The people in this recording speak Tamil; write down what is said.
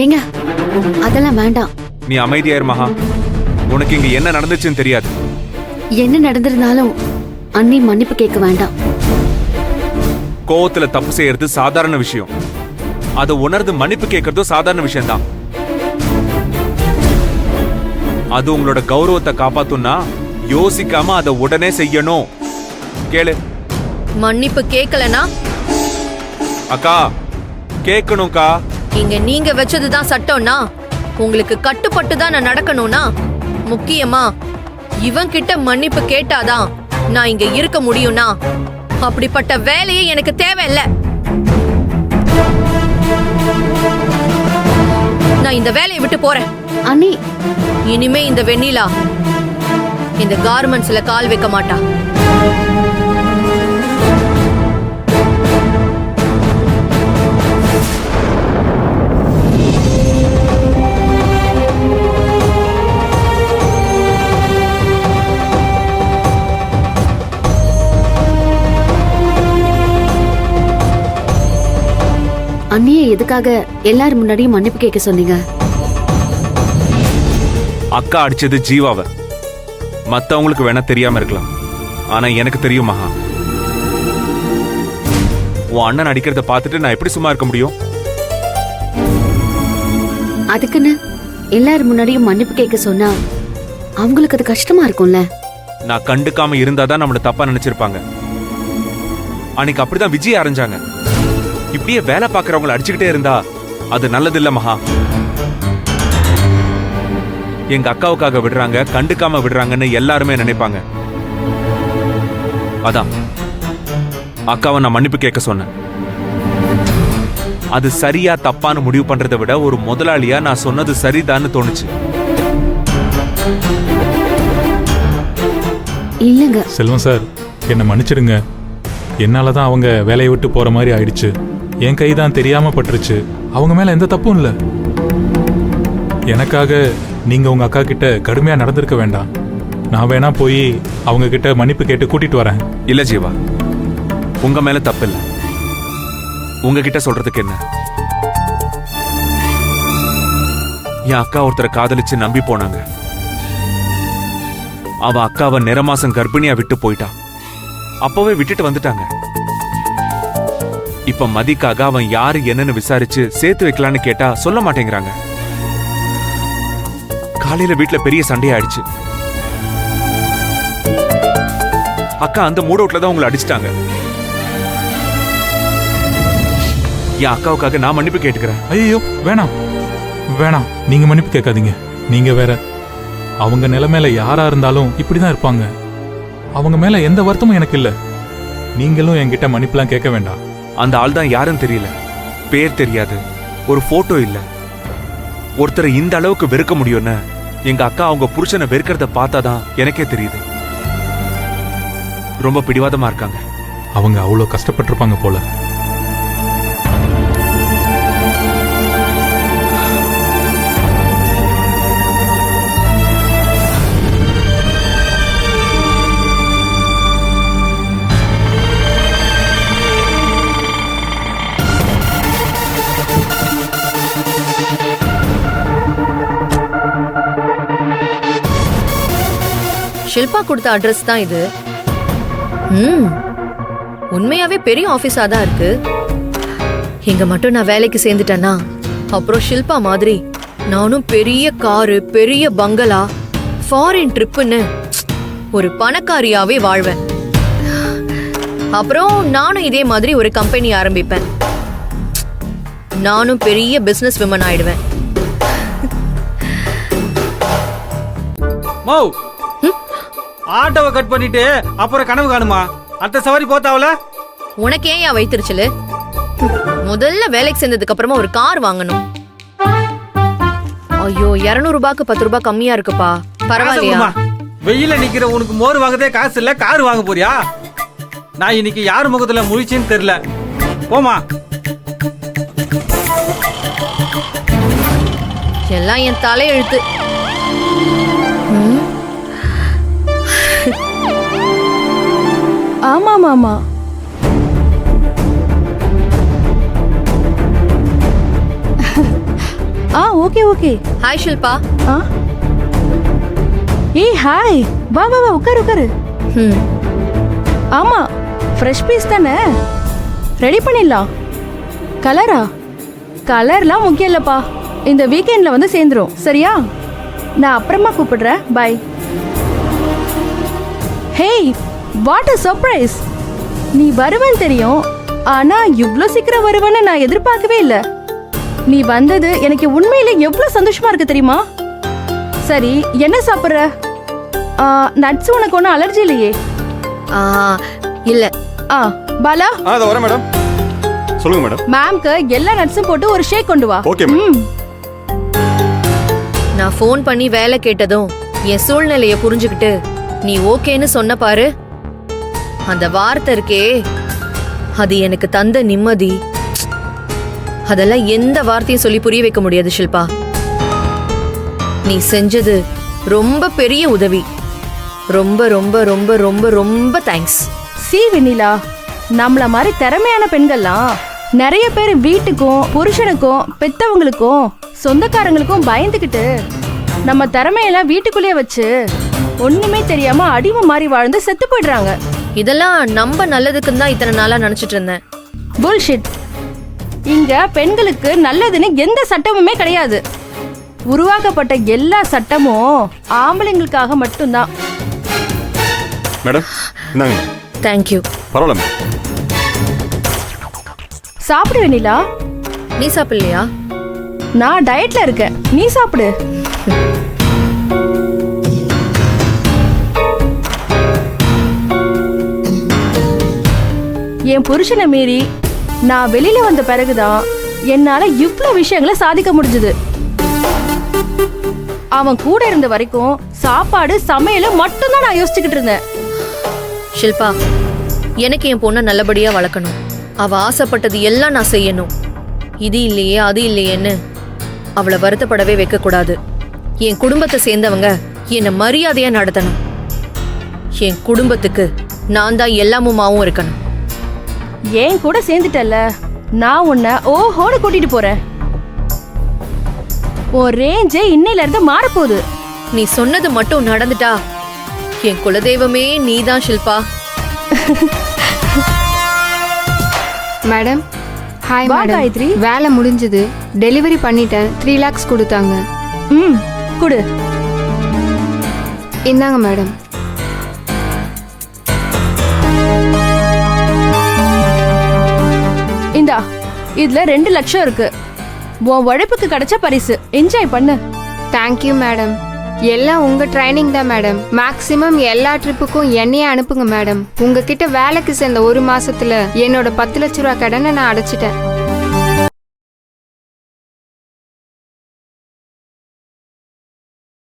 ஏங்க அதெல்லாம் வேண்டாம். நீ அமைதியாயிரு மகா. உனக்கு இங்க என்ன நடந்துச்சுன்னு தெரியாது. என்ன நடந்திருந்தாலும் அண்ணி மன்னிப்பு கேட்க வேண்டாம். கோவத்துல தப்பு செய்யறது சாதாரண விஷயம். அதை உணர்ந்து மன்னிப்பு கேட்கறதும் சாதாரண விஷயம்தான். அது உங்களோட கௌரவத்தை காப்பாத்தும்னா யோசிக்காம அதை உடனே செய்யணும். கேளு. மன்னிப்பு கேட்கலனா அக்கா கேட்கணும்க்கா. இங்க நீங்க வச்சதுதான் சட்டம்னா உங்களுக்கு கட்டுப்பட்டு தான் நான் நடக்கணும்னா முக்கியமா இவன் கிட்ட மன்னிப்பு கேட்டாதான் நான் இங்க இருக்க முடியும்னா அப்படிப்பட்ட வேலையே எனக்கு தேவையில்லை. நான் இந்த வேலையை விட்டு போறேன். அண்ணி இனிமே இந்த வெண்ணிலா இந்த கார்மெண்ட்ஸ்ல கால் வைக்க மாட்டா. அண்ணியை எதுக்காக எல்லாரும் முன்னாடியும் மன்னிப்பு கேட்க சொன்னீங்க? அக்கா அடிச்சது ஜீவாவை. மத்தவங்களுக்கு வேணா தெரியாம இருக்கலாம், ஆனா எனக்கு தெரியும் மகா. உன் அண்ணன் அடிக்கிறத பார்த்துட்டு நான் எப்படி சும்மா இருக்க முடியும்? அதுக்குன்னு எல்லாரும் முன்னாடியும் மன்னிப்பு கேட்க சொன்னா அவங்களுக்கு அது கஷ்டமா இருக்கும்ல. நான் கண்டுக்காம இருந்தாதான் நம்மள தப்பா நினைச்சிருப்பாங்க. அன்னைக்கு அப்படிதான் விஜய் அரைஞ்சாங்க. இப்படியே வேலை பார்க்கறவங்களை அடிச்சுக்கிட்டே இருந்தா அது நல்லதில்ல மகா. எங்க அக்காவுக்காக விடுறாங்க, கண்டுக்காம விடுறாங்கன்னு எல்லாருமே நினைப்பாங்க. அதான் அக்காவை நான் மன்னிப்பு கேட்க சொன்னேன். அது சரியா தப்பான்னு முடிவு பண்றதை விட ஒரு முதலாளியா நான் சொன்னது சரிதான்னு தோணுச்சு. இல்லங்க செல்வம் சார், என்னை மன்னிச்சிடுங்க. என்னாலதான் அவங்க வேலையை விட்டு போற மாதிரி ஆயிடுச்சு. என் கை தான் தெரியாம பட்டுருச்சு. அவங்க மேல எந்த தப்பும் இல்லை. எனக்காக நீங்க உங்க அக்கா கிட்ட கடுமையா நடந்திருக்க வேண்டாம். நான் வேணா போய் அவங்க கிட்ட மன்னிப்பு கேட்டு கூட்டிட்டு வரேன். இல்ல ஜீவா, உங்க மேல தப்பு இல்ல. உங்ககிட்ட சொல்றதுக்கு என்ன? என் அக்கா ஒருத்தரை காதலிச்சு நம்பி போனாங்க. அவ அக்காவை நிறமாசம் கர்ப்பிணியா விட்டு போயிட்டா. அப்பவே விட்டுட்டு வந்துட்டாங்க. இப்ப மதிக்காக அவன் யாரு என்னன்னு விசாரிச்சு சேர்த்து வைக்கலான்னு கேட்டா சொல்ல மாட்டேங்கிறாங்க. காலையில வீட்டுல பெரிய சண்டையாயிடுச்சு. அக்கா அந்த மூட் அவுட்ல தான் உங்களை அடிச்சிட்டாங்க. என் அக்காவுக்காக நான் மன்னிப்பு கேட்டுக்கிறேன். ஐயோ வேணாம் வேணாம், நீங்க மன்னிப்பு கேட்காதீங்க. நீங்க வேற. அவங்க நிலைமையில யாரா இருந்தாலும் இப்படிதான் இருப்பாங்க. அவங்க மேல எந்த வருத்தமும் எனக்கு இல்ல. நீங்களும் என்கிட்ட மன்னிப்புலாம் கேட்க வேண்டாம். அந்த ஆள் தான் யாருன்னு தெரியல, பேர் தெரியாது, ஒரு போட்டோ இல்ல. ஒருத்தரை இந்த அளவுக்கு வெறுக்க முடியும்னு எங்க அக்கா அவங்க புருஷனை வெறுக்கிறத பார்த்தாதான் எனக்கே தெரியுது. ரொம்ப பிடிவாதமா இருக்காங்க. அவங்க அவ்வளவு கஷ்டப்பட்டிருப்பாங்க போல. ஷில்பா கொடுத்த அட்ரஸ் தான் இது. உண்மையாவே பெரிய ஆபீஸா தான் இருக்கு. இங்க மட்டும் நான் வேலைக்கு சேர்ந்துட்டேன்னா அப்புறம் ஷில்பா மாதிரி நானும் பெரிய காரு, பெரிய பங்களா, ஃபாரின் ட்ரிப்புன்னு ஒரு பணக்காரியாவே வாழ்வேன். அப்புறம் நானும் இதே மாதிரி ஒரு கம்பெனி ஆரம்பிப்பேன். நானும் பெரிய பிசினஸ் விமன் ஆயிடுவேன். ஆட்டோவை கட் பண்ணிட்டு அப்புறம் கனவு காணுமா? அடுத்த சவாரி போத்தாவல? உனக்கு ஏன் வைத்திருச்சலு? முதல்ல வேலைக்கு சேர்ந்ததுக்கு அப்புறமா ஒரு கார் வாங்கணும். ஐயோ 200 ரூபாய்க்கு 10 ரூபாய் கம்மியா இருக்குப்பா. பரவாயில்லையா? வெயில நிக்கிற உனக்கு மோர் வாங்கதே காசு இல்ல, கார் வாங்க போறியா? நான் இன்னைக்கு யார் முகத்துல முழிச்சுன்னு தெரியல. போமா. எல்லாம் என் தலையெழுத்து. ஆமா மாமா, ஓகே ஓகே. ஹாய் ஷில்பா. ஆ ஏய் ஹாய், வா வா வா, உட்காரு உட்காரு. ம். ஆமா, ஃப்ரெஷ் பீஸ் தானே, ரெடி பண்ணிடலாம். கலரா? கலர்லாம் முக்கியம் இல்லப்பா, இந்த வீக்கெண்ட்ல வந்து சேர்ந்துரும். சரியா? நான் அப்புறமா கூப்பிடுறேன். Bye. Hey, what a surprise! நீ வருவேன்னு தெரியும், ஆனா இவ்ளோ சீக்கிரம் வருவேன்னு நான் எதிர்பார்க்கவே இல்லை. நீ வந்தது எனக்கு உண்மையிலே எவ்வளவு சந்தோஷமா இருக்கு தெரியுமா? சரி, என்ன சாப்பிடுற? நட்ஸ் உனக்கு ஒன்றும் அலர்ஜி இல்லையே? ஆ, இல்ல. பாலா, அதை வரேன் மேடம். சொல்லுங்க மேடம். மேம்க்கு எல்லா நட்ஸும் போட்டு ஒரு ஷேக் கொண்டு வா. Okay madam. நான் ஃபோன் பண்ணி வேலை கேட்டதும் என் சூழ்நிலைய புரிஞ்சுக்கிட்டு நீ ஓகேன்னு சொன்ன பாரு, அந்த வார்த்தை இருக்கே, அது எனக்கு தந்த நிம்மதி. அதெல்லாம் எந்த வார்த்தையும் சொல்லி புரிய வைக்க முடியாது ஷில்பா. நீ செஞ்சது ரொம்ப பெரிய உதவி. ரொம்ப ரொம்ப ரொம்ப ரொம்ப ரொம்ப தேங்க்ஸ். சி வெண்ணிலா, நம்மள மாதிரி திறமையான பெண்கள்லாம் நிறைய பேர் வீட்டுக்கும் புருஷனுக்கும் பெத்தவங்களுக்கும் சொந்தக்காரங்களுக்கும் பயந்துகிட்டு நம்ம திறமையெல்லாம் வீட்டுக்குள்ளேயே வச்சு ஒண்ணுமே தெரியாம அடிமை மாதிரி வாழ்ந்து செத்து போயிடுறாங்க. இதெல்லாம் நம்ம நல்லதுக்குன்னு தான் இத்தனை நாளா நினைச்சிட்டு இருந்தேன். புல்ஷிட். இங்க பெண்களுக்கு நல்லதுன்னு எந்த சட்டமுமே கிடையாது. உருவாக்கப்பட்ட எல்லா சட்டமும் ஆம்பளைங்களுக்காக மட்டும்தான். மேடம் இந்தாங்க. தேங்க்யூ. பரவாயில்ல மேடம். சாப்பிடு வெண்ணிலா. நீ சாப்பிடலையா? நான் டயட்ல இருக்கேன், நீ சாப்பிடு. என் புருஷனை மீறி நான் வெளியில வந்த பிறகுதான் என்னால இவ்ளோ விஷயங்களை சாதிக்க முடிஞ்சது. அவன் கூட இருந்த வரைக்கும் சாப்பாடு சமையல மட்டும்தான் நான் யோசிச்சுக்கிட்டு இருந்தேன். ஷில்பா, எனக்கு என் பொண்ணை நல்லபடியா வளர்க்கணும். அவ ஆசைப்பட்டது எல்லாம் நான் செய்யணும். இது இல்லையே அது இல்லையேன்னு அவளை வருத்தப்படவே வைக்க கூடாது. என் குடும்பத்தை சேர்ந்தவங்க என்னை மரியாதையா நடத்தணும். என் குடும்பத்துக்கு நான் தான் எல்லாமுமாவும் இருக்கணும். ஏன் கூட சேர்ந்துட்டல்ல, நான் உன்னை ஓஹோடு கூட்டிட்டு போறேன். உன் ரேஞ்சே இன்னையில இருந்து மாறப்போகுது. நீ சொன்னது மட்டும் நடந்துட்டா என் குலதெய்வமே நீதான் ஷில்பா. மேடம் ஹாய் வா மேடம். காயத்ரி. வேலை முடிஞ்சது, டெலிவரி பண்ணிட்டேன். 3 lakhs கொடுத்தாங்க. குடு. இந்தாங்க மேடம். இந்தா, இதுல 2 லட்சம் இருக்கு. உன் உழைப்புக்கு கிடைச்ச பரிசு. என்ஜாய் பண்ணு. Thank you madam. எல்லாம் உங்க ட்ரைனிங் தான் மேடம். மேக்ஸிமம் எல்லா ட்ரிப்புக்கும் என்னையே அனுப்புங்க மேடம். உங்ககிட்ட வேலைக்கு சேர்ந்த 1 மாசத்துல என்னோட 10 லட்ச ரூபா கடனை நான் அடைச்சிட்டேன்.